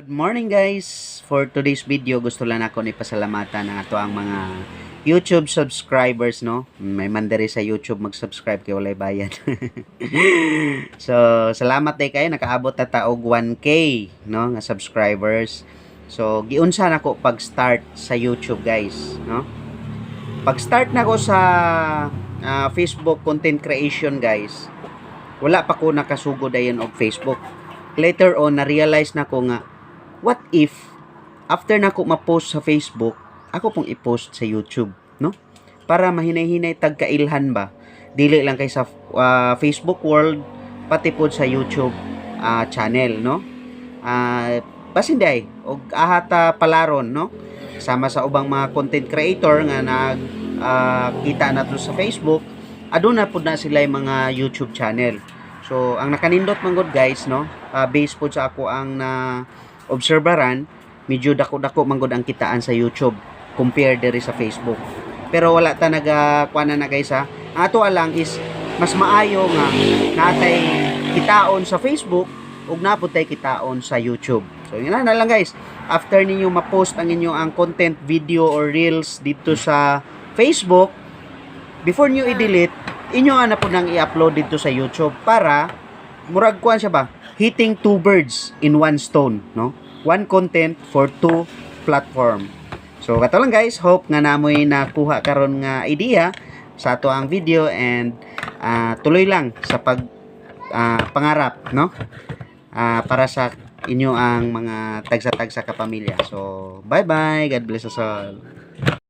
Good morning guys! For today's video, gusto lang ako ni pasalamatan ang ato ang mga YouTube subscribers, no? May mandari sa YouTube mag-subscribe kay walay bayad. So, salamat day kayo, nakaabot na taog 1K, no, nga subscribers. So, giunsa nako pag-start sa YouTube, guys, no? Pag-start nako sa Facebook content creation, guys, wala pa ko nakasugod dayon og Facebook. Later on, na-realize na ko nga, what if, after na ko ma-post sa Facebook, ako pong i-post sa YouTube, no? Para mahinay-hinay tagkailhan ba? Dili lang kay sa Facebook world, pati po sa YouTube channel, no? Pasinday, og ahata palaron, no? Sama sa ubang mga content creator nga nag kita na to sa Facebook, aduna pud na sila yung mga YouTube channel. So, ang nakanindot man gud guys, no? Based po sa ako ang na obserbaran, medyo dako-dako man gud ang kitaan sa YouTube compared diri sa Facebook. Pero wala ta kuana na guys ha. Ato lang is mas maayo nga natay kitaon sa Facebook ug naputay kitaon sa YouTube. So yun na lang guys. After ninyo ma-post ang inyo ang content, video or reels dito sa Facebook, before nyo i-delete, inyo na po nang i-upload dito sa YouTube para murag kuan siya ba, hitting two birds in one stone, no? One content for two platform. So kato lang guys, hope nga namoy nakuha karon nga idea sa ato ang video, and tuloy lang sa pangarap, no? Para sa inyo ang mga tagsa-tagsa ka pamilya. So bye bye, God bless us all.